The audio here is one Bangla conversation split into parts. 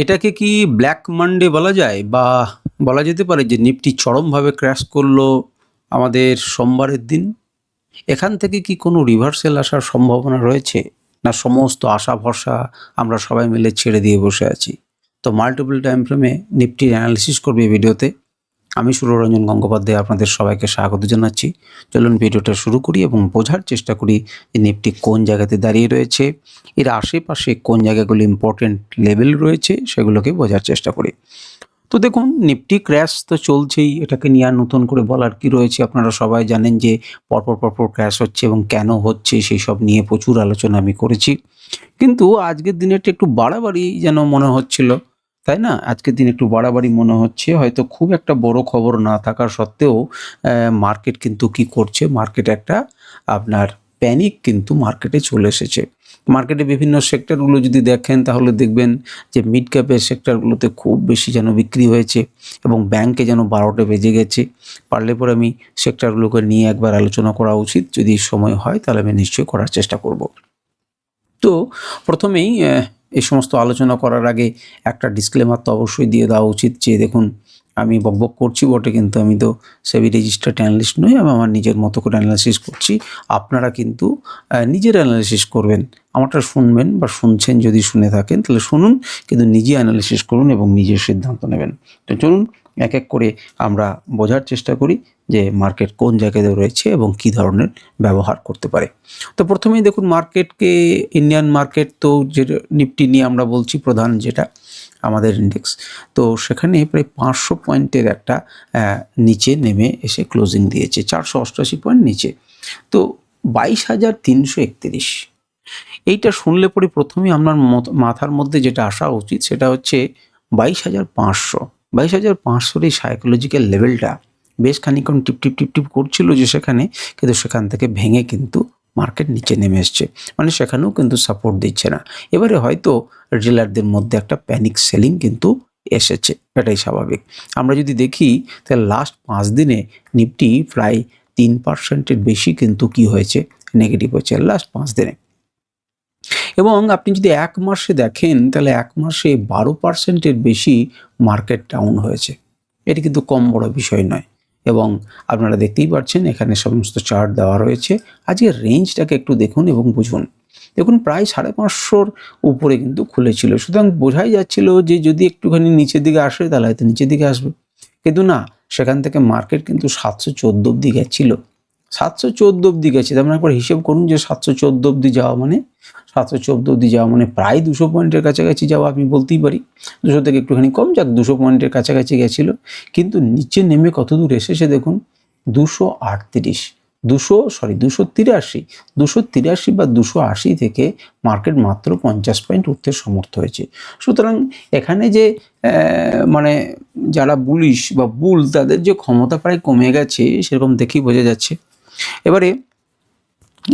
এটাকে কি ব্ল্যাক মানডে বলা যায়? বা বলা যেতে পারে যে নিফটি চরমভাবে ক্র্যাশ করলো আমাদের সোমবারের দিন? এখান থেকে কি কোনো রিভার্সাল আসার সম্ভাবনা রয়েছে? না সমস্ত আশা ভরসা আমরা সবাই মিলে ছেড়ে দিয়ে বসে আছি? তো মাল্টিপল টাইম ফ্রেমে নিফটির অ্যানালিসিস করবে এই ভিডিওতে। আমি সুররঞ্জন গঙ্গোপাধ্যায় আপনাদের সবাইকে স্বাগত জানাচ্ছি। চলুন ভিডিওটা শুরু করি এবং বোঝার চেষ্টা করি যে নিফটি কোন জায়গাতে দাঁড়িয়ে রয়েছে, এর আশেপাশে কোন জায়গাগুলো ইম্পর্টেন্ট লেভেল রয়েছে সেগুলোকে বোঝার চেষ্টা করি। তো দেখুন, নিফটি ক্র্যাশ তো চলছেই, এটাকে নিয়ে আর নতুন করে বলার কি রয়েছে? আপনারা সবাই জানেন যে পরপর ক্র্যাশ হচ্ছে এবং কেন হচ্ছে সেই সব নিয়ে প্রচুর আলোচনা আমি করেছি। কিন্তু আজকের দিনেরটা একটু বাড়াবাড়ি যেন মনে হচ্ছিল, তাই না? আজকের দিন একটু বাড়াবাড়ি মনে হচ্ছে, হয়তো খুব একটা বড় খবর না থাকা সত্ত্বেও মার্কেট কিন্তু কি করছে, মার্কেট একটা আপনার প্যানিক কিন্তু মার্কেটে চলে এসেছে। মার্কেটে বিভিন্ন সেক্টরগুলো যদি দেখেন তাহলে দেখবেন যে মিড ক্যাপের সেক্টরগুলোতে খুব বেশি যেন বিক্রি হয়েছে এবং ব্যাংকে যেন 12টা বেজে গেছে। পারলে পরে আমি সেক্টরগুলোকে নিয়ে একবার আলোচনা করা উচিত, যদি সময় হয় তাহলে আমি নিশ্চয়ই করার চেষ্টা করব। তো প্রথমেই এই সমস্ত আলোচনা করার আগে একটা ডিসক্লেমার তো অবশ্যই দিয়ে দেওয়া উচিত যে দেখুন, আমি বকবক করছি বটে, কিন্তু আমি তো সেবি রেজিস্টার্ড অ্যানালিস্ট নই। আমি আমার নিজের মতো করে অ্যানালিসিস করছি। আপনারা কিন্তু নিজের অ্যানালিসিস করবেন। আমারটা শুনবেন বা শুনছেন, যদি শুনে থাকেন তাহলে শুনুন, কিন্তু নিজে অ্যানালিসিস করুন এবং নিজের সিদ্ধান্ত নেবেন। তো চলুন এক এক করে আমরা বোঝার চেষ্টা করি যে মার্কেট কোন জায়গায় রয়েছে এবং কী ধরনের ব্যবহার করতে পারে। তো প্রথমেই দেখুন, মার্কেটকে ইন্ডিয়ান মার্কেট তো যেটা নিফটি নিয়ে আমরা বলছি, প্রধান যেটা আমাদের ইন্ডেক্স, তো সেখানে প্রায় 500 পয়েন্টের একটা নিচে নেমে এসে ক্লোজিং দিয়েছে, 488 পয়েন্ট নিচে। তো 22,331, এইটা শুনলে পরে প্রথমেই আপনার মাথার মধ্যে যেটা আসা উচিত সেটা হচ্ছে 22,500। 22,500 এই সাইকোলজিক্যাল লেভেলটা বেশ খানিকক্ষণ টিপ করছিল যে সেখানে, কিন্তু সেখান থেকে ভেঙে কিন্তু মার্কেট নিচে নেমে এসছে, মানে সেখানেও কিন্তু সাপোর্ট দিচ্ছে না। এবারে হয়তো রিটেলারদের মধ্যে একটা প্যানিক সেলিং কিন্তু এসেছে, এটাই স্বাভাবিক। আমরা যদি দেখি তাহলে লাস্ট 5 দিনে নিফটি প্রায় 3%-এর বেশি কিন্তু কি হয়েছে, নেগেটিভ হয়েছে লাস্ট 5 দিনে। এবং আপনি যদি 1 মাসে দেখেন তাহলে 1 মাসে 12%-এর বেশি মার্কেট ডাউন হয়েছে। এটি কিন্তু কম বড় বিষয় নয়। এবং আপনারা দেখতেই পাচ্ছেন এখানে সমস্ত চার্ট দেওয়া রয়েছে। আজকের রেঞ্জটাকে একটু দেখুন এবং বুঝুন। দেখুন, প্রায় 550-র উপরে কিন্তু খুলেছিল, সুতরাং বোঝাই যাচ্ছিল যে যদি একটুখানি নিচের দিকে আসে তাহলে হয়তো নিচের দিকে আসবে, কিন্তু না, সেখান থেকে মার্কেট কিন্তু 714 অবধি গেছিল। 714 অবধি গেছে, তার মানে একবার হিসেব করুন যে 714 অবধি যাওয়া মানে 714 অবধি যাওয়া মানে প্রায় 200 পয়েন্টের কাছাকাছি যাওয়া, আমি বলতেই পারি। 200 থেকে একটুখানি কম যাক, 200 পয়েন্টের কাছাকাছি গেছিলো। কিন্তু নিচে নেমে কত দূর এসেছে দেখুন, 238, 283, 283 বা 280 থেকে মার্কেট মাত্র 50 পয়েন্ট উঠতে সমর্থ হয়েছে। সুতরাং এখানে যে মানে যারা বুলিশ বা বুল, তাদের যে ক্ষমতা প্রায় কমে গেছে সেরকম দেখেই বোঝা যাচ্ছে। এবারে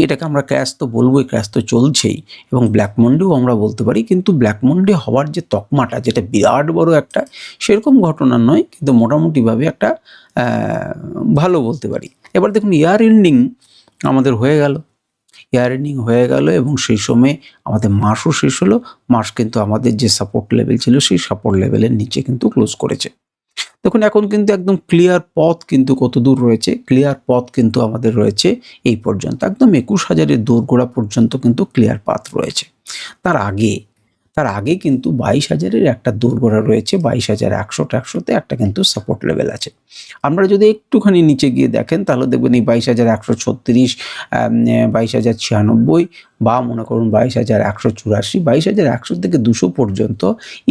এটাকে আমরা ক্র্যাশ তো বলবোই, ক্র্যাশ তো চলছেই, এবং ব্ল্যাক মন্ডেও আমরা বলতে পারি। কিন্তু ব্ল্যাক মন্ডে হওয়ার যে তকমাটা, যেটা বিরাট বড় একটা সেরকম ঘটনা নয়, কিন্তু মোটামুটিভাবে একটা ভালো বলতে পারি। এবার দেখুন, ইয়ার এন্ডিং আমাদের হয়ে গেল, ইয়ার এন্ডিং হয়ে গেল এবং সেই সময় আমাদের মাসও শেষ হলো। মাস কিন্তু আমাদের যে সাপোর্ট লেভেল ছিল সেই সাপোর্ট লেভেলের নিচে কিন্তু ক্লোজ করেছে। দেখুন, এখন কিন্তু একদম ক্লিয়ার পথ কিন্তু কত দূর রয়েছে, ক্লিয়ার পথ কিন্তু আমাদের রয়েছে এই পর্যন্ত, একদম 21,000-এর দোরগোড়া পর্যন্ত কিন্তু ক্লিয়ার পাথ রয়েছে। তার আগে কিন্তু 22,000-এর একটা দোরগোড়া রয়েছে, 22,100-100-তে একটা কিন্তু সাপোর্ট লেভেল আছে। আমরা যদি একটুখানি নিচে গিয়ে দেখেন তাহলে দেখবেন এই 22,136, 22,096 বা মনে করুন 22,184, 22,100 থেকে 200 পর্যন্ত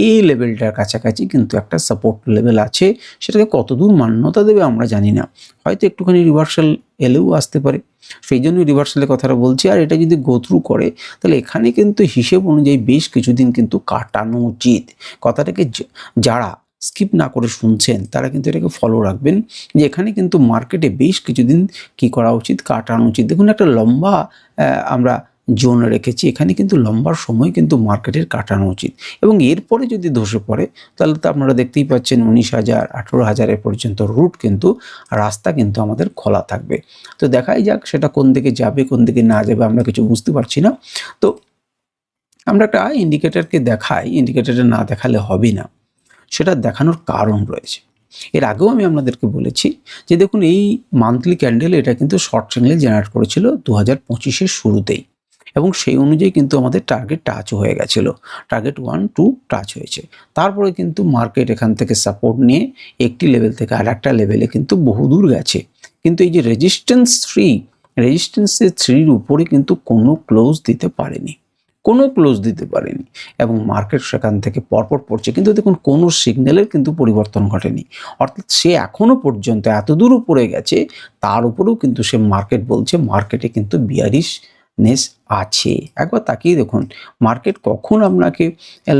এই লেভেলটার কাছাকাছি কিন্তু একটা সাপোর্ট লেভেল আছে। সেটাকে কতদূর মান্যতা দেবে আমরা জানি না, হয়তো একটুখানি রিভার্সাল এলেও আসতে পারে, সেই জন্যই রিভার্সালের কথাটা বলছি। আর এটা যদি গো থ্রু করে তাহলে এখানে কিন্তু হিসেব অনুযায়ী বেশ কিছুদিন কিন্তু কাটানো উচিত। কথাটাকে যারা স্কিপ না করে শুনছেন তারা কিন্তু এটাকে ফলো রাখবেন, যে এখানে কিন্তু মার্কেটে বেশ কিছুদিন কি করা উচিত, কাটানো উচিত। দেখুন, একটা লম্বা আমরা জোন রেখেছি, এখানে কিন্তু লম্বা সময় কিন্তু মার্কেটের কাটানো উচিত। এবং এরপরে যদি ধসে পড়ে তাহলে তো আপনারা দেখতেই পাচ্ছেন 19,000, 18,000 পর্যন্ত রুট কিন্তু, রাস্তা কিন্তু আমাদের খোলা থাকবে। তো দেখাই যাক সেটা কোন দিকে যাবে কোন দিকে না যাবে, আমরা কিছু বুঝতে পারছি না। তো আমরা একটা ইন্ডিকেটরকে দেখাই, ইন্ডিকেটরে না দেখালে হবে না, সেটা দেখানোর কারণ রয়েছে। এর আগেও আমি আপনাদেরকে বলেছি যে দেখুন এই মান্থলি ক্যান্ডেল এটা কিন্তু শর্ট সিগন্যাল জেনারেট করেছিল 2025-এর শুরুতেই, এবং সেই অনুযায়ী কিন্তু আমাদের টার্গেট টাচ হয়ে গেছিল, টার্গেট 1, 2 টাচ হয়েছে। তারপরে কিন্তু মার্কেট এখান থেকে সাপোর্ট নিয়ে একটি লেভেল থেকে আর একটা লেভেলে কিন্তু বহুদূর গেছে, কিন্তু এই যে রেজিস্ট্যান্সের 3-র উপরে কিন্তু কোনো ক্লোজ দিতে পারেনি, এবং মার্কেট সেখান থেকে পরপর পড়ছে, কিন্তু দেখুন কোনো সিগন্যালের কিন্তু পরিবর্তন ঘটেনি। অর্থাৎ সে এখনো পর্যন্ত এত দূর উপরে গেছে, তার উপরেও কিন্তু সে মার্কেট বলছে মার্কেটে কিন্তু বিয়ারিশনেস আছে। একবার তাকিয়ে দেখুন মার্কেট কখন আপনাকে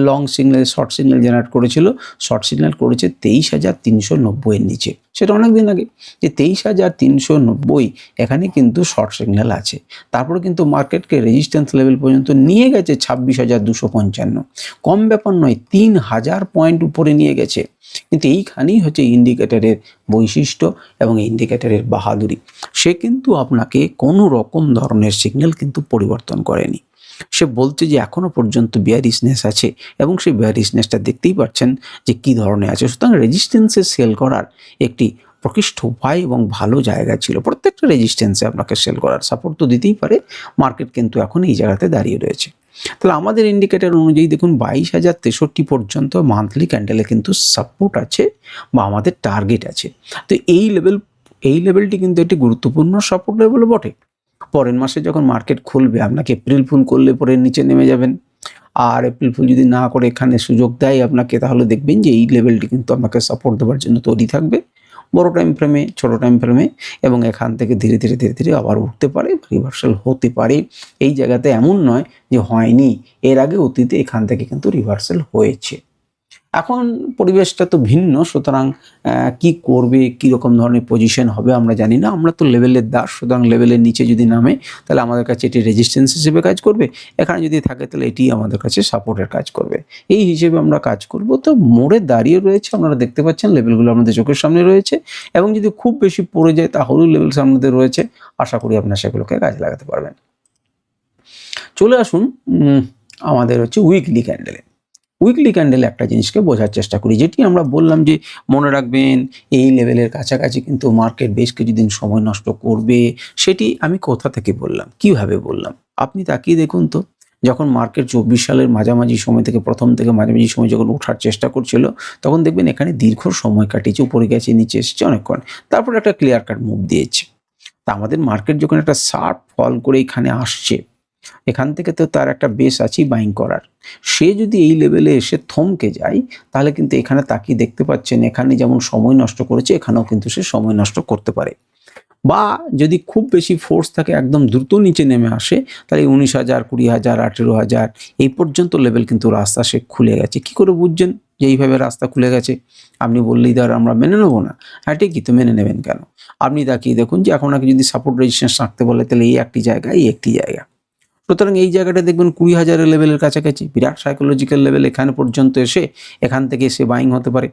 long signal short signal generate করেছিল, শর্ট সিগন্যাল করেছে 23,390-এর নিচে, সেটা অনেক দিন আগে, যে 23,390 এখানে কিন্তু শর্ট সিগন্যাল আছে। তারপরে কিন্তু মার্কেটকে রেজিস্ট্যান্স লেভেল পর্যন্ত নিয়ে গেছে 26,255, কম ব্যাপার নয়, 3,000 পয়েন্ট উপরে নিয়ে গেছে। কিন্তু এইখানেই হচ্ছে ইন্ডিকেটরের বৈশিষ্ট্য এবং ইন্ডিকেটরের বাহাদুরি, সে কিন্তু আপনাকে কোনো রকম ধরনের সিগন্যাল কিন্তু পরিবর্তন করেনি। সে বলছে যে এখনো পর্যন্ত বিয়ারিশনেস আছে, এবং সেই বিয়ারিশনেসটা দেখতেই পাচ্ছেন যে কী ধরনের আছে। সুতরাং রেজিস্ট্যান্সে সেল করার একটি প্রকৃষ্ট উপায় এবং ভালো জায়গা ছিল, প্রত্যেকটা রেজিস্ট্যান্সে আপনাকে সেল করার, সাপোর্ট তো দিতেই পারে। মার্কেট কিন্তু এখন এই জায়গাতে দাঁড়িয়ে রয়েছে। তাহলে আমাদের ইন্ডিকেটর অনুযায়ী দেখুন 22,063 পর্যন্ত মান্থলি ক্যান্ডেলে কিন্তু সাপোর্ট আছে বা আমাদের টার্গেট আছে। তো এই লেভেলটি কিন্তু একটি গুরুত্বপূর্ণ সাপোর্ট লেভেলও বটে। পরের মাসে যখন মার্কেট খুলবে, আপনাকে এপ্রিল ফুল করলে পরে নিচে নেমে যাবেন, আর এপ্রিল ফুল যদি না করে এখানে সুযোগ দেয় আপনাকে, তাহলে দেখবেন যে এই লেভেলটি কিন্তু আপনাকে সাপোর্ট দেওয়ার জন্য তৈরি থাকবে, বড় টাইম ফ্রেমে, ছোট টাইম ফ্রেমে, এবং এখান থেকে ধীরে ধীরে আবার উঠতে পারে, রিভার্সাল হতে পারে। এই জায়গাতে এমন নয় যে হয়নি, এর আগে অতীতে এখান থেকে কিন্তু রিভার্সাল হয়েছে। এখন পরিবেশটা তো ভিন্ন, সুতরাং কি করবে, কীরকম ধরনের পজিশন হবে আমরা জানি না। আমরা তো লেভেলের দাস, সুতরাং লেভেলের নিচে যদি নামে তাহলে আমাদের কাছে এটি রেজিস্ট্যান্স হিসেবে কাজ করবে, এখানে যদি থাকে তাহলে এটি আমাদের কাছে সাপোর্টের কাজ করবে, এই হিসেবে আমরা কাজ করব। তো মোড়ে দাঁড়িয়ে রয়েছে, আপনারা দেখতে পাচ্ছেন লেভেলগুলো আমাদের চোখের সামনে রয়েছে, এবং যদি খুব বেশি পড়ে যায় তাহলেও লেভেল সামনে রয়েছে। আশা করি আপনারা সেগুলোকে কাজে লাগাতে পারবেন। চলে আসুন আমাদের হচ্ছে উইকলি ক্যান্ডেলে। উইকলি ক্যান্ডেলে একটা জিনিসকে বোঝার চেষ্টা করি, যেটি আমরা বললাম যে মনে রাখবেন এই লেভেলের কাছাকাছি কিন্তু মার্কেট বেশ কিছুদিন সময় নষ্ট করবে। সেটি আমি কোথা থেকে বললাম, কিভাবে বললাম, আপনি তাকিয়ে দেখুন তো। যখন মার্কেট 24 সালের মাঝামাঝি সময় থেকে প্রথম থেকে মাঝামাঝি সময় যখন ওঠার চেষ্টা করছিল, তখন দেখবেন এখানে দীর্ঘ সময় কাটিয়েছে, উপরে গেছে, নিচে এসেছে অনেকক্ষণ, তারপর একটা ক্লিয়ার কাট মুভ দিয়েছে। তা আমাদের মার্কেট যখন একটা শার্প ফল করে এখানে আসছে, এখান থেকে তো তার একটা বেস আছেই বাইং করার, সে যদি এই লেভেলে এসে থমকে যায় তাহলে কিন্তু এখানে তাকিয়ে দেখতে পাচ্ছেন এখানে যেমন সময় নষ্ট করেছে, এখানেও কিন্তু সে সময় নষ্ট করতে পারে। বা যদি খুব বেশি ফোর্স থাকে একদম দ্রুত নিচে নেমে আসে, তাহলে 19,000, 20,000, 18,000 এই পর্যন্ত লেভেল কিন্তু রাস্তা সে খুলে গেছে। কি করে বুঝছেন যে এইভাবে রাস্তা খুলে গেছে? আপনি বললেই ধর আমরা মেনে নেবো না? হ্যাঁ ঠিকই তো, মেনে নেবেন কেন? আপনি তাকিয়ে দেখুন যে এখন আগে যদি সাপোর্ট রেজিস্ট্যান্স রাখতে বলে তাহলে এই একটি জায়গা। সুতরাং এই জায়গাটা দেখবেন 20,000 লেভেলের কাছাকাছি, বিরাট সাইকোলজিক্যাল লেভেল। এখানে পর্যন্ত এসে এখান থেকে সে বাইং হতে পারে,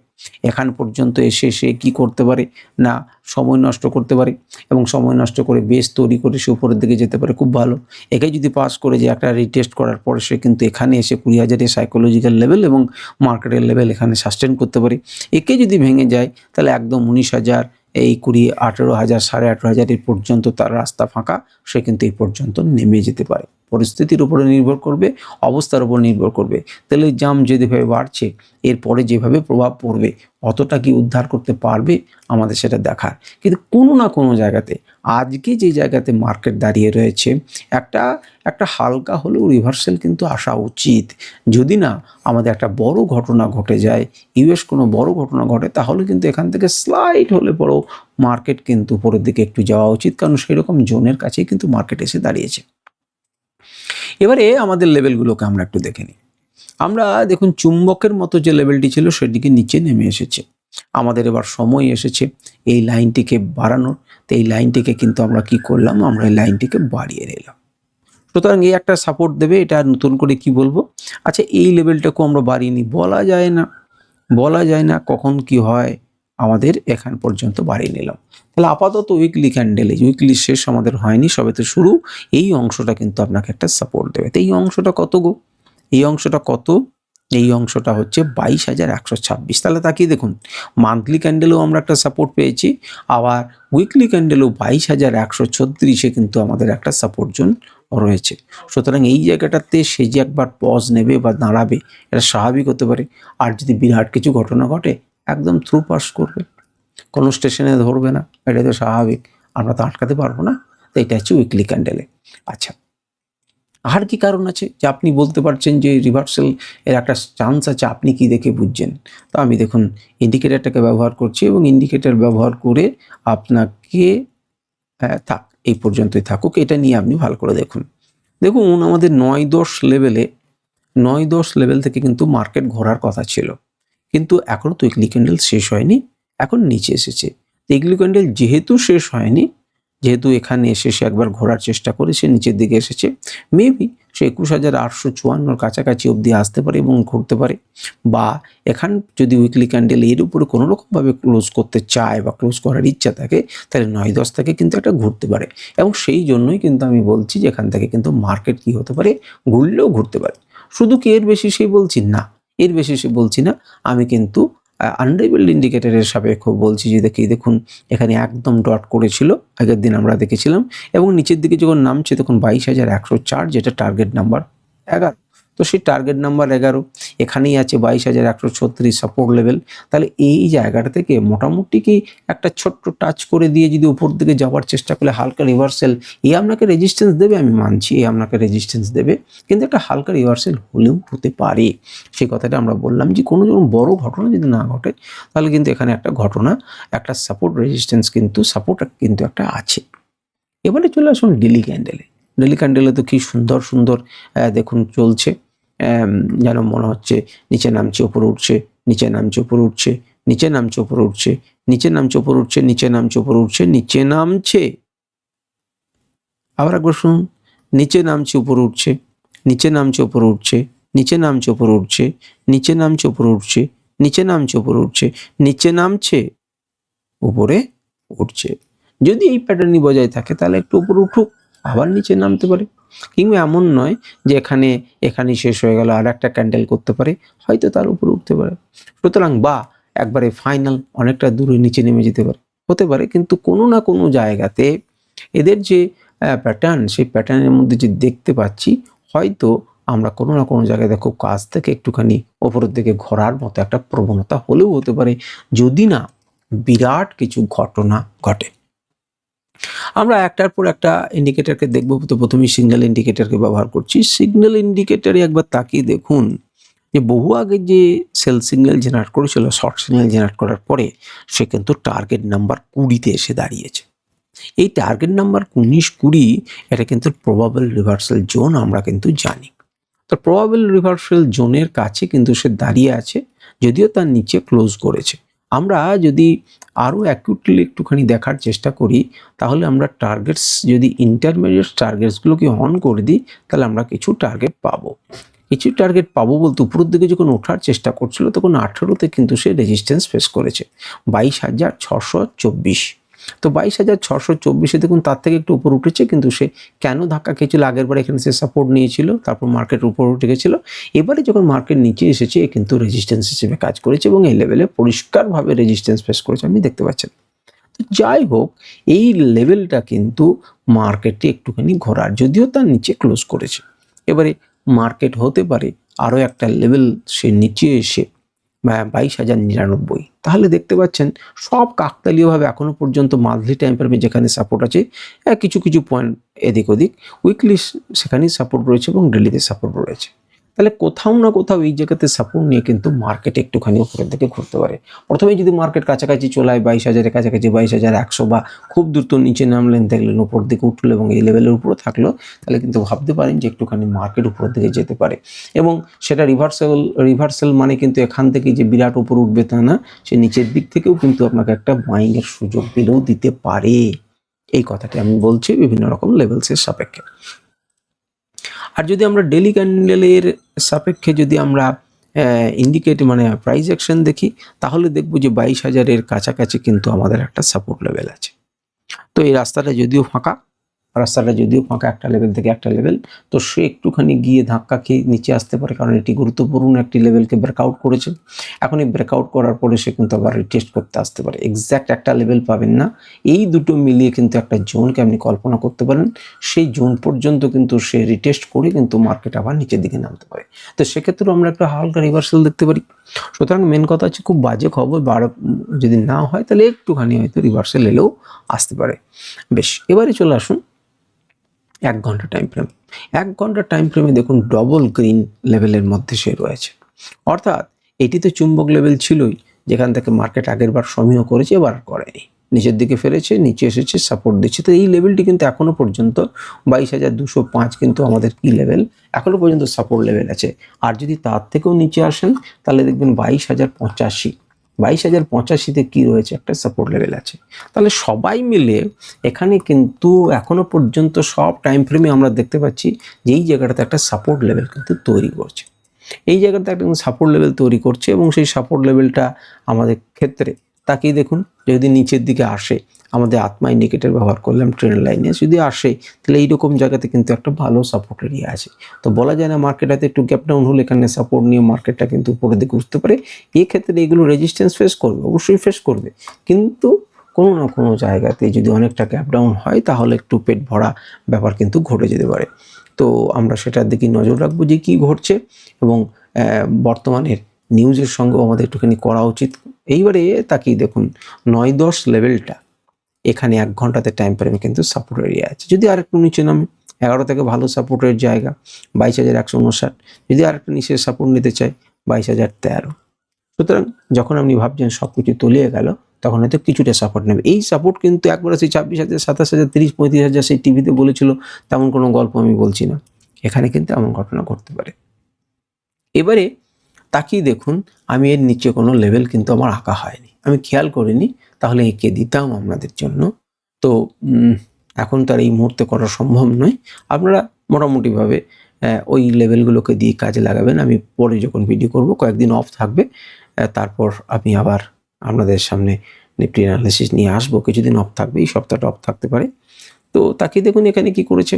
এখান পর্যন্ত এসে সে কী করতে পারে না, সময় নষ্ট করতে পারে, এবং সময় নষ্ট করে বেস তৈরি করে সে উপরের দিকে যেতে পারে, খুব ভালো। একে যদি পাস করে যে একটা রিটেস্ট করার পরে সে কিন্তু এখানে এসে 20,000-এর সাইকোলজিক্যাল লেভেল এবং মার্কেটের লেভেল এখানে সাস্টেন করতে পারে। একে যদি ভেঙে যায় তাহলে একদম 19,000, এই 20, 18,000, 18,500 এর পর্যন্ত তার রাস্তা ফাঁকা, সে কিন্তু এই পর্যন্ত নেমে যেতে পারে। পরিস্থিতির উপরে নির্ভর করবে, অবস্থার উপর নির্ভর করবে। তেলের দাম যেভাবে বাড়ছে, এরপরে যেভাবে প্রভাব পড়বে, অতটা কি উদ্ধার করতে পারবে আমাদের সেটা দেখার। কিন্তু কোনো না কোনো জায়গাতে আজকে যে জায়গাতে মার্কেট দাঁড়িয়ে রয়েছে, একটা হালকা হলেও রিভার্সাল কিন্তু আসা উচিত। যদি না আমাদের একটা বড় ঘটনা ঘটে যায়, ইউএস কোনো বড় ঘটনা ঘটে, তাহলে কিন্তু এখান থেকে স্লাইড হলে পরেও মার্কেট কিন্তু উপরের দিকে একটু যাওয়া উচিত, কারণ সেরকম জোনের কাছেই কিন্তু মার্কেট এসে দাঁড়িয়েছে। এবারে আমাদের লেভেলগুলোকে আমরা একটু দেখে নিই। আমরা দেখুন চুম্বকের মতো যে লেভেলটি ছিল সেদিকে নিচে নেমে এসেছে। আমাদের এবার সময় এসেছে এই লাইনটিকে বাড়ানোর। তো এই লাইনটিকে কিন্তু আমরা কি করলাম, আমরা এই লাইনটিকে বাড়িয়ে নিলাম। সুতরাং এই একটা সাপোর্ট দেবে, এটা নতুন করে কি বলবো। আচ্ছা এই লেভেলটাকেও আমরা বাড়িয়ে নিই, বলা যায় না কখন কি হয়, আমাদের এখান পর্যন্ত বাড়িয়ে নিলাম। তাহলে আপাতত উইকলি ক্যান্ডেলে, উইকলি শেষ আমাদের হয়নি, সবে তো শুরু, এই অংশটা কিন্তু আপনাকে একটা সাপোর্ট দেবে। তো এই অংশটা কত গো? এই অংশটা কত? এই অংশটা হচ্ছে 22,126। তাহলে তাকিয়ে দেখুন, মান্থলি ক্যান্ডেলেও আমরা একটা সাপোর্ট পেয়েছি, আবার উইকলি ক্যান্ডেলেও 22,136-এ কিন্তু আমাদের একটা সাপোর্ট জোন রয়েছে। সুতরাং এই জায়গাটাতে সে যে একবার পজ নেবে বা দাঁড়াবে, এটা স্বাভাবিক হতে পারে। আর যদি বিরাট কিছু ঘটনা ঘটে, একদম থ্রু পাস করবে, কোনো স্টেশনে ধরবে না, এটা তো স্বাভাবিক, আমরা তো আটকাতে পারবো না। তো এটা হচ্ছে উইকলি ক্যান্ডেলে। আচ্ছা, আর কি কারণ আছে যে আপনি বলতে পারছেন যে রিভার্সাল এর একটা চান্স আছে, আপনি কি দেখে বুঝছেন? তো আমি দেখুন ইন্ডিকেটরটাকে ব্যবহার করছি, এবং ইন্ডিকেটর ব্যবহার করে আপনাকে থাক, এই পর্যন্তই থাকুক, এটা নিয়ে আপনি ভালো করে দেখুন। দেখুন আমাদের 9-10 লেভেলে, 9-10 লেভেল থেকে কিন্তু মার্কেট ঘোরার কথা ছিল, কিন্তু এখনও তো উইকলি ক্যান্ডেল শেষ হয়নি, এখন নিচে এসেছে। উইকলি ক্যান্ডেল যেহেতু শেষ হয়নি, যেহেতু এখানে এসে সে একবার ঘোরার চেষ্টা করে সে নিচের দিকে এসেছে, মেবি সে 21,854 কাছাকাছি অবধি আসতে পারে এবং ঘুরতে পারে, বা এখান যদি উইকলি ক্যান্ডেল এর উপরে কোনো রকমভাবে ক্লোজ করতে চায় বা ক্লোজ করার ইচ্ছা থাকে, তাহলে 9-10 থেকে কিন্তু একটা ঘুরতে পারে। এবং সেই জন্যই কিন্তু আমি বলছি যে এখান থেকে কিন্তু মার্কেট কি হতে পারে, ঘুরলেও ঘুরতে পারে। শুধু কি এর বেশি সে বলছি না, এর বেশি সে বলছি না, আমি কিন্তু আনরিবেলড ইন্ডিকেটরের সাপেক্ষে বলছি যে দেখুন এখানে একদম ডট করেছিল, আগের দিন আমরা দেখেছিলাম, এবং নিচের দিকে যখন নামছে তখন 22,104, যেটা টার্গেট নাম্বার 11। তো সেই টার্গেট নাম্বার 11 এখানেই আছে, 22,136 সাপোর্ট লেভেল। তাহলে এই জায়গাটা থেকে মোটামুটি কি একটা ছোট্ট টাচ করে দিয়ে যদি উপর দিকে যাওয়ার চেষ্টা করলে হালকা রিভার্সেল, এ আপনাকে রেজিস্ট্যান্স দেবে, আমি মানছি এ আপনাকে রেজিস্ট্যান্স দেবে, কিন্তু একটা হালকা রিভার্সেল হলেও হতে পারে। সেই কথাটা আমরা বললাম যে কোনো যখন বড় ঘটনা যদি না ঘটে, তাহলে কিন্তু এখানে একটা ঘটনা, একটা সাপোর্ট রেজিস্ট্যান্স কিন্তু সাপোর্ট কিন্তু একটা আছে। এবারে চলে আসুন ডেলি ক্যান্ডেলে। ডেলি ক্যান্ডেলে তো কি সুন্দর সুন্দর দেখুন চলছে, যেন মনে হচ্ছে নিচে নামছে উপরে উঠছে, নিচে নামছে উপরে উঠছে, নিচে নামছে উপরে উঠছে, নিচে নামছে উপরে উঠছে, নিচে নামছে উপরে উঠছে, নিচে নামছে। আবার একবার শুনুন, নিচে নামছে উপরে উঠছে, নিচে নামছে উপরে উঠছে, নিচে নামছে উপরে উঠছে, নিচে নামছে উপরে উঠছে, নিচে নামছে উপরে উঠছে, নিচে নামছে উপরে উঠছে। যদি এই প্যাটার্নই বজায় থাকে তাহলে একটু উপরে উঠুক, আবার নিচে নামতে পারে, কিংবা এমন নয় যে এখানেই শেষ হয়ে গেল, আর একটা ক্যান্ডেল করতে পারে, হয়তো তার উপরে উঠতে পারে। সুতরাং বা একবারে ফাইনাল অনেকটা দূরে নিচে নেমে যেতে পারে, হতে পারে, কিন্তু কোনো না কোনো জায়গাতে এদের যে প্যাটার্ন, সেই প্যাটার্নের মধ্যে যে দেখতে পাচ্ছি, হয়তো আমরা কোনো না কোনো জায়গায় খুব কাছ থেকে একটুখানি ওপরের দিকে ঘোরার মতো একটা প্রবণতা হলেও হতে পারে, যদি না বিরাট কিছু ঘটনা ঘটে। আমরা একটার পর একটা ইন্ডিকেটরকে দেখব, তো প্রথমেই সিগন্যাল ইন্ডিকেটরকে ব্যবহার করছি। সিগন্যাল ইন্ডিকেটরে একবার তাকিয়ে দেখুন যে বহু আগে যে সেল সিগন্যাল জেনারেট করেছিল, শর্ট সিগন্যাল জেনারেট করার পরে সে কিন্তু টার্গেট নাম্বার 20-তে এসে দাঁড়িয়েছে। এই টার্গেট নাম্বার 19-20 এটা কিন্তু প্রবাবল রিভার্সাল জোন, আমরা কিন্তু জানি। তো প্রবাবল রিভার্সাল জোনের কাছে কিন্তু সে দাঁড়িয়ে আছে, যদিও তার নিচে ক্লোজ করেছে। আমরা যদি আরও অ্যাকিউটলি একটুখানি দেখার চেষ্টা করি, তাহলে আমরা টার্গেটস, যদি ইন্টারমিডিয়েট টার্গেটসগুলোকে অন করে দিই, তাহলে আমরা কিছু টার্গেট পাবো। কিছু টার্গেট পাবো বলতে উপরের দিকে যখন ওঠার চেষ্টা করছিল তখন 18-তে কিন্তু সে রেজিস্ট্যান্স ফেস করেছে 22,624। তো 22,624-এ দেখুন তার থেকে একটু উপর উঠেছে, কিন্তু সে কেন ধাক্কা খেয়েছিল, আগের বার এখানে সে সাপোর্ট নিয়েছিল, তারপর মার্কেট উপর উঠে গেছিল, এবারে যখন মার্কেট নিচে এসেছে এ কিন্তু রেজিস্ট্যান্স হিসেবে কাজ করেছে এবং এই লেভেলে পরিষ্কারভাবে রেজিস্ট্যান্স ফেস করেছে, আপনি দেখতে পাচ্ছেন। তো যাই হোক, এই লেভেলটা কিন্তু মার্কেটে একটুখানি ঘোরার, যদিও তার নিচে ক্লোজ করেছে। এবারে মার্কেট হতে পারে আরও একটা লেভেল সে নিচে এসে 22,099। তাহলে দেখতে পাচ্ছেন সব কাকতালীয়ভাবে এখনো পর্যন্ত মান্থলি টাইম ফ্রেমে যেখানে সাপোর্ট আছে, কিছু কিছু পয়েন্ট এদিক ওদিক, উইকলি সেখানেই সাপোর্ট রয়েছে এবং ডেলিতে সাপোর্ট রয়েছে। তাহলে কোথাও না কোথাও এই জায়গাতে সাপোর্ট নিয়ে কিন্তু মার্কেট একটুখানি উপরের দিকে ঘুরতে পারে। প্রথমে যদি মার্কেট কাছাকাছি চলে হয় 22,000-এর কাছাকাছি, 22,100, বা খুব দ্রুত নিচে নামলেন, দেখলেন উপর দিকে উঠলো এবং এই লেভেলের উপরে থাকলো, তাহলে কিন্তু ভাবতে পারেন যে একটুখানি মার্কেট উপরের দিকে যেতে পারে। এবং সেটা রিভার্সাল মানে কিন্তু এখান থেকে যে বিরাট উপর উঠবে তা না, সে নিচের দিক থেকেও কিন্তু আপনাকে একটা বাইংয়ের সুযোগ দিলেও দিতে পারে। এই কথাটি আমি বলছি বিভিন্ন রকম লেভেলসের সাপেক্ষে। আর যদি আমরা ডেলি ক্যান্ডেলের সাপেক্ষে যদি আমরা ইন্ডিকেট মানে প্রাইস অ্যাকশন দেখি, তাহলে দেখব যে 22,000-এর কাছাকাছি কিন্তু আমাদের একটা সাপোর্ট লেভেল আছে। তো এই রাস্তাটা যদিও ফাঁকা, রাস্তাটা যদিও ফাঁকা, একটা লেভেল থেকে একটা লেভেল, তো সে একটুখানি গিয়ে ধাক্কা খেয়ে নিচে আসতে পারে, কারণ এটি গুরুত্বপূর্ণ একটি লেভেলকে ব্রেকআউট করেছে। এখন এই ব্রেকআউট করার পরে সে কিন্তু আবার রিটেস্ট করতে আসতে পারে। এক্স্যাক্ট একটা লেভেল পাবেন না, এই দুটো মিলিয়ে কিন্তু একটা জোনকে আপনি কল্পনা করতে পারেন। সেই জোন পর্যন্ত কিন্তু সে রিটেস্ট করে কিন্তু মার্কেট আবার নিচের দিকে নামতে পারে। তো সেক্ষেত্রেও আমরা একটা হালকা রিভার্সাল দেখতে পারি। সুতরাং মেন কথা হচ্ছে, খুব বাজে খবর যদি না হয় তাহলে একটুখানি হয়তো রিভার্সাল এলেও আসতে পারে। বেশ, এবারে চলে আসুন 1 ঘন্টা টাইম ফ্রেম। 1 ঘন্টা টাইম ফ্রেমে দেখুন ডবল গ্রিন লেভেলের মধ্যে সে রয়েছে, অর্থাৎ এটি তো চুম্বক লেভেল ছিলই, যেখান থেকে মার্কেট আগের বার সমীহ করেছে, এবার আর করেনি, নিচের দিকে ফেলেছে, নিচে এসেছে, সাপোর্ট দিচ্ছে। তো এই লেভেলটি কিন্তু এখনো পর্যন্ত 22,205 কিন্তু আমাদের কি লেভেল, এখনো পর্যন্ত সাপোর্ট লেভেল আছে। আর যদি তার থেকেও নিচে আসেন তাহলে দেখবেন 22,085, 22,085-তে কী রয়েছে, একটা সাপোর্ট লেভেল আছে। তাহলে সবাই মিলে এখানে কিন্তু এখনো পর্যন্ত সব টাইম ফ্রেমে আমরা দেখতে পাচ্ছি যে এই জায়গাটাতে একটা সাপোর্ট লেভেল কিন্তু তৈরি করছে, এই জায়গাটা একটা সাপোর্ট লেভেল তৈরি করছে। এবং সেই সাপোর্ট লেভেলটা আমাদের ক্ষেত্রে তাকিয়ে দেখুন, যদি নিচের দিকে আসে, আমাদের আত্মা ইন্ডিকেটর ব্যবহার করলাম ট্রেন্ড লাইনে, যদি আসে তাহলে এইরকম জায়গাতে কিন্তু একটা ভালো সাপোর্ট এরিয়া আছে। তো বলা যায় না মার্কেটটাতে একটু গ্যাপ ডাউন হলে এখানে সাপোর্ট নিয়ে মার্কেটটা কিন্তু উপরের দিকে উঠতে পারে। এক্ষেত্রে এগুলো রেজিস্ট্যান্স ফেস করবে, অবশ্যই ফেস করবে, কিন্তু কোনো না কোনো জায়গাতে যদি অনেকটা গ্যাপ ডাউন হয় তাহলে একটু পেট ভরা ব্যাপার কিন্তু ঘটে যেতে পারে। তো আমরা সেটার দিকে নজর রাখবো যে কী ঘটছে, এবং বর্তমানের নিউজের সঙ্গেও আমাদের একটুখানি করা উচিত। এইবারে তাকিয়ে দেখুন 9-10 লেভেলটা এখানে 1 ঘন্টাতে টাইম ফ্রেমে কিন্তু সাপোর্ট এরিয়া আছে। যদি আর একটু নিচে নামে, 11 থেকে ভালো সাপোর্টের জায়গা 22,159, যদি আর একটু নিচে সাপোর্ট নিতে চাই 22,013। সুতরাং যখন আপনি ভাবছেন সব কিছু তলিয়ে গেল, তখন হয়তো কিছুটা সাপোর্ট নেবে। এই সাপোর্ট কিন্তু একবারে সেই 26,000, 27,000, 30, 35,000 সেই টিভিতে বলেছিল তেমন কোনো গল্প আমি বলছি না, এখানে কিন্তু এমন ঘটনা ঘটতে পারে। এবারে তাকিয়ে দেখুন, আমি এর নিচে কোনো লেভেল কিন্তু আমার আঁকা হয়নি, আমি খেয়াল করিনি, তাহলে এঁকে দিতাম আপনাদের জন্য। তো এখন তার এই মুহূর্তে করা সম্ভব নয়। আপনারা মোটামুটিভাবে ওই লেভেলগুলোকে দিয়ে কাজে লাগাবেন। আমি পরে যখন ভিডিও করব, কয়েকদিন অফ থাকবে, তারপর আমি আবার আপনাদের সামনে নিফটি অ্যানালিসিস নিয়ে আসবো। কিছুদিন অফ থাকবে, এই সপ্তাহটা অফ থাকতে পারে। তো তাকিয়ে দেখুন এখানে কি করেছে,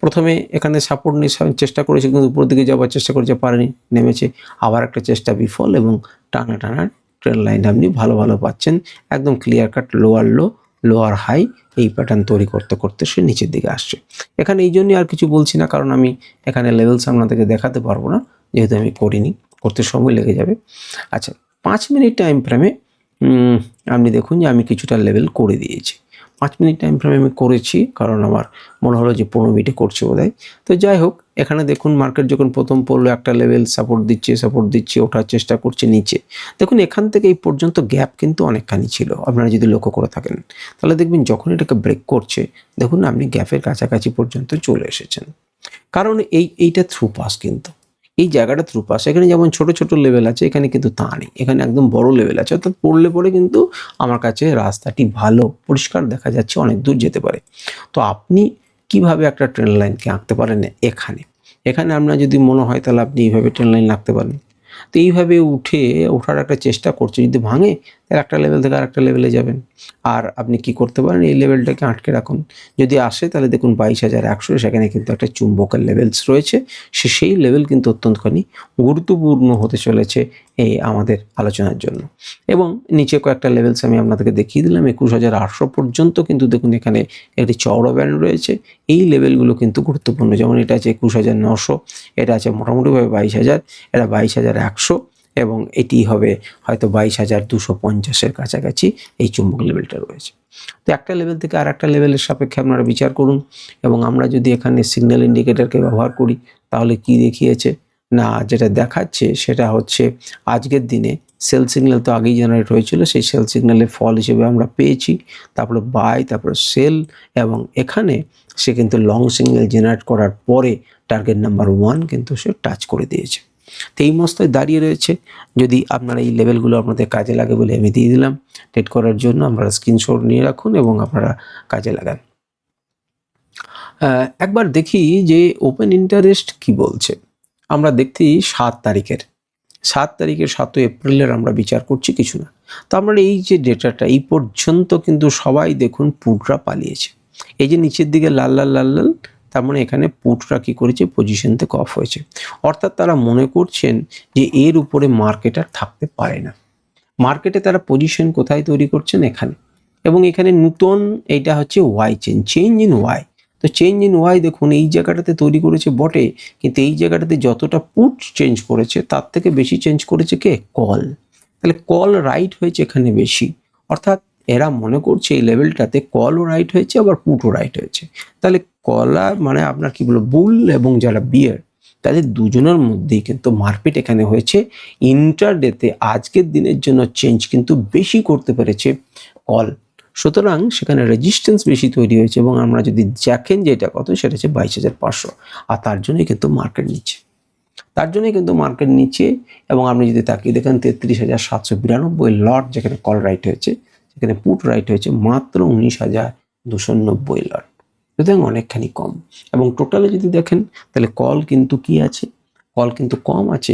প্রথমে এখানে সাপোর্ট নিয়ে চেষ্টা করেছে, কিন্তু উপর দিকে যাওয়ার চেষ্টা করেছে, পারেনি, নেমেছে। আবার একটা চেষ্টা বিফল, এবং টানা ট্রেন্ড লাইন আপনি ভালো পাচ্ছেন, একদম clear cut lower low, lower high, এই প্যাটার্ন তৈরি করতে করতে সে নিচের দিকে আসছে। এখানে এই জন্যই আর কিছু বলছি না, কারণ আমি এখানে লেভেলস আপনাদেরকে দেখাতে পারবো না, যেহেতু আমি করিনি, করতে সময় লেগে যাবে। আচ্ছা, 5 মিনিট টাইম ফ্রেমে আপনি দেখুন যে আমি কিছুটা লেভেল করে দিয়েছি। 5 মিনিট টাইম ফ্রেমে আমি করেছি, কারণ আমার মনে হলো যে 15 মিনিটে করছে বোধহয়। তো যাই হোক, এখানে দেখুন মার্কেট যখন প্রথম পড়লো, একটা লেভেল সাপোর্ট দিচ্ছে, ওঠার চেষ্টা করছে নিচে। দেখুন এখান থেকে এই পর্যন্ত গ্যাপ কিন্তু অনেকখানি ছিল, আপনারা যদি লক্ষ্য করে থাকেন তাহলে দেখবেন যখন এটাকে ব্রেক করছে, দেখুন আপনি গ্যাপের কাছাকাছি পর্যন্ত চলে এসেছেন, কারণ এইটা থ্রু পাস, কিন্তু এই জায়গাটা থ্রু পাস। এখানে যেমন ছোট ছোট লেভেল আছে, এখানে কিন্তু তা নেই, এখানে একদম বড় লেভেল আছে, অর্থাৎ পড়লে পরে কিন্তু আমার কাছে রাস্তাটি ভালো পরিষ্কার দেখা যাচ্ছে, অনেক দূর যেতে পারে। তো আপনি কিভাবে একটা ট্রেন লাইনকে আঁকতে পারেন, এখানে আপনার যদি মনে হয় তাহলে আপনি এইভাবে ট্রেন লাইন আঁকতে পারেন। তো এইভাবে ওঠার একটা চেষ্টা করছে, যদি ভাঙে তাহলে একটা লেভেল থেকে আর একটা লেভেলে যাবেন। আর আপনি কি করতে পারেন, এই লেভেলটাকে আটকে রাখুন, যদি আসে তাহলে দেখুন 22,100, সেখানে কিন্তু একটা চুম্বকের লেভেলস রয়েছে, সেই লেভেল কিন্তু অত্যন্তখানি গুরুত্বপূর্ণ হতে চলেছে এই আমাদের আলোচনার জন্য। এবং নিচে কয়েকটা লেভেলস আমি আপনাদেরকে দেখিয়ে দিলাম, 21,800 পর্যন্ত কিন্তু দেখুন এখানে একটি চওড়া ব্যান্ড রয়েছে। এই লেভেলগুলো কিন্তু গুরুত্বপূর্ণ, যেমন এটা আছে 21,900, এটা আছে মোটামুটিভাবে 22,000, এটা 22,100, এবং এটি হবে হয়তো 22,250-এর কাছাকাছি এই চুম্বক লেভেলটা রয়েছে। তো একটা লেভেল থেকে আর একটা লেভেলের সাপেক্ষে আপনারা বিচার করুন। এবং আমরা যদি এখানে সিগন্যাল ইন্ডিকেটরকে ব্যবহার করি তাহলে কি দেখিয়েছে না, যেটা দেখাচ্ছে সেটা হচ্ছে আজকের দিনে সেল সিগন্যাল তো আগেই জেনারেট হয়েছিল, সেই সেল সিগন্যালের ফল হিসেবে আমরা পেয়েছি, তারপরে বাই, তারপরে সেল, এবং এখানে সে কিন্তু লং সিগন্যাল জেনারেট করার পরে টার্গেট নাম্বার 1 কিন্তু সে টাচ করে দিয়েছে। তো এই মস্তায় দাঁড়িয়ে রয়েছে। যদি আপনারা এই লেভেলগুলো আপনাদের কাজে লাগে বলে আমি দিয়ে দিলাম ট্রেড করার জন্য, আপনারা স্ক্রিনশট নিয়ে রাখুন এবং আপনারা কাজে লাগান। একবার দেখি যে ওপেন ইন্টারেস্ট কি বলছে। আমরা দেখছি 7 তারিখের 7 এপ্রিলের আমরা বিচার করছি, কিছু না। তো আমরা এই যে ডেটাটা এই পর্যন্ত কিন্তু সবাই দেখুন পুটরা পালিয়েছে, এই যে নিচের দিকে লাল লাল লাল লাল, তার মানে এখানে পুটরা কি করেছে, পজিশন থেকে অফ হয়েছে। অর্থাৎ তারা মনে করছেন যে এর উপরে মার্কেট আর থাকতে পারে না। মার্কেটে তারা পজিশন কোথায় তৈরি করছেন, এখানে, এবং এখানে নতুন এইটা হচ্ছে ওয়াই চেঞ্জ ইন ওয়াই। তো চেঞ্জ ইন ওয়াই দেখুন এই জায়গাটাতে তৈরি করেছে বটে, কিন্তু এই জায়গাটাতে যতটা পুট চেঞ্জ করেছে তার থেকে বেশি চেঞ্জ করেছে কে, কল। তাহলে কল রাইট হয়েছে এখানে বেশি, অর্থাৎ এরা মনে করছে এই লেভেলটাতে কলও রাইট হয়েছে আবার পুটও রাইট হয়েছে। তাহলে কলা মানে আপনার কি বলবো, বুল এবং যারা বিয়ার, তাদের দুজনের মধ্যেই কিন্তু মারপিট এখানে হয়েছে। ইন্টারডেতে আজকের দিনের জন্য চেঞ্জ কিন্তু বেশি করতে পেরেছে কল, সুতরাং সেখানে রেজিস্ট্যান্স বেশি তৈরি হয়েছে। এবং আমরা যদি দেখেন যে এটা কত, সেটা হচ্ছে 22,500, আর তার জন্যই কিন্তু মার্কেট নিচ্ছে, তার জন্যই কিন্তু মার্কেট নিচ্ছে। এবং আপনি যদি তাকিয়ে দেখেন 33,792 লট যেখানে কল রাইট হয়েছে, সেখানে পুট রাইট হয়েছে মাত্র 19,290 লট, সুতরাং অনেকখানি কম। এবং টোটালে যদি দেখেন তাহলে কল কিন্তু কি আছে, কল কিন্তু কম আছে,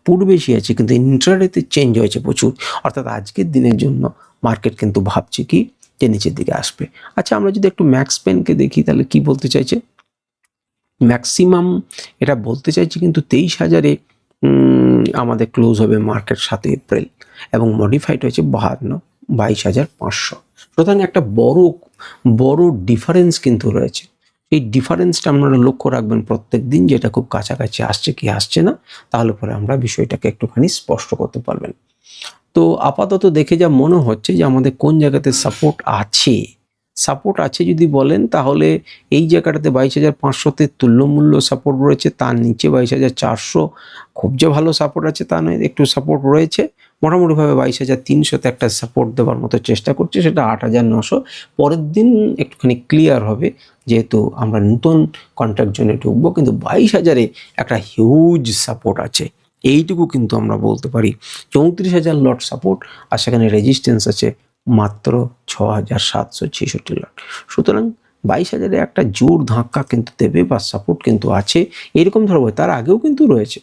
পুট বেশি আছে, কিন্তু ইন্ট্রাডেতে চেঞ্জ হয়েছে প্রচুর। অর্থাৎ আজকের দিনের জন্য মার্কেট কিন্তু ভাবছে কি যে নিচের দিকে আসবে। আচ্ছা, আমরা যদি একটু ম্যাক্স পেনকে দেখি তাহলে কি বলতে চাইছে, ম্যাক্সিমাম এটা বলতে চাইছি কিন্তু 23,000-এ আমাদের ক্লোজ হবে মার্কেট 7 এপ্রিল, এবং মডিফাইড হয়েছে 22,500। সুতরাং একটা বড় ডিফারেন্স কিন্তু রয়েছে। এই ডিফারেন্সটা আপনারা লক্ষ্য রাখবেন প্রত্যেক দিন, যেটা খুব কাছাকাছি আসছে কি আসছে না, তাহলে পরে আমরা বিষয়টাকে একটুখানি স্পষ্ট করতে পারবেন। তো আপাতত দেখে যা মনে হচ্ছে যে আমাদের কোন জায়গাতে সাপোর্ট আছে যদি বলেন, তাহলে এই জায়গাটাতে 22,500-তে তুল্যমূল্য সাপোর্ট রয়েছে, তার নিচে 22,400 খুব যে ভালো সাপোর্ট আছে তা নয়, একটু সাপোর্ট রয়েছে। মোটামুটিভাবে 22,300-তে একটা সাপোর্ট দেওয়ার মতো চেষ্টা করছে, সেটা 8,900। পরের দিন একটুখানি ক্লিয়ার হবে, যেহেতু আমরা নতুন কন্ট্রাক্ট জোনে ঢুকবো, কিন্তু 22,000-এ একটা হিউজ সাপোর্ট আছে, এইটুকু কিন্তু আমরা বলতে পারি। 34,000 লট সাপোর্ট, আর সেখানে রেজিস্ট্যান্স আছে মাত্র 6,766 লট। সুতরাং 22,000-এ একটা জোর ধাক্কা কিন্তু দেবে বা সাপোর্ট কিন্তু আছে, এরকম ধরবো। তার আগেও কিন্তু রয়েছে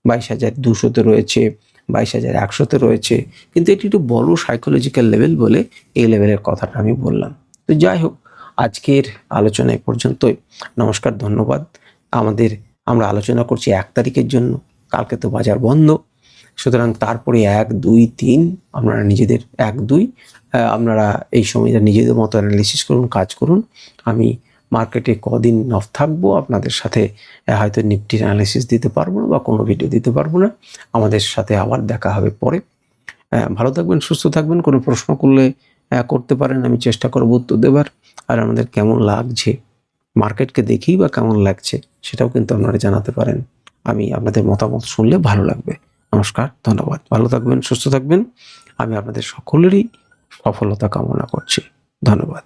22,200-তে রয়েছে, 22,100-তে রয়েছে, কিন্তু এটি একটু বড় সাইকোলজিক্যাল লেভেল বলে এই লেভেলের কথাটা আমি বললাম। তো যাই হোক, আজকের আলোচনা এ পর্যন্তই। নমস্কার, ধন্যবাদ। আমরা আলোচনা করছি 1 তারিখের জন্য, কালকে তো বাজার বন্ধ, সুতরাং তারপরে 1, 2, 3 আপনারা নিজেদের 1, 2 আপনারা এই সময়টা নিজেদের মতো অ্যানালিসিস করুন, কাজ করুন। আমি মার্কেটে কদিন অফ থাকবো আপনাদের সাথে, হয়তো নিফটির অ্যানালিসিস দিতে পারবো না বা কোনো ভিডিও দিতে পারবো না। আমাদের সাথে আবার দেখা হবে পরে। ভালো থাকবেন, সুস্থ থাকবেন। কোনো প্রশ্ন করলে করতে পারেন, আমি চেষ্টা করবো উত্তর দেবার। আর আমাদের কেমন লাগছে, মার্কেটকে দেখেই বা কেমন লাগছে, সেটাও কিন্তু আপনারা জানাতে পারেন। আমি আপনাদের মতামত শুনলে ভালো লাগবে। নমস্কার, ধন্যবাদ। ভালো থাকবেন, সুস্থ থাকবেন। আমি আপনাদের সকলেরই সফলতা কামনা করছি। ধন্যবাদ।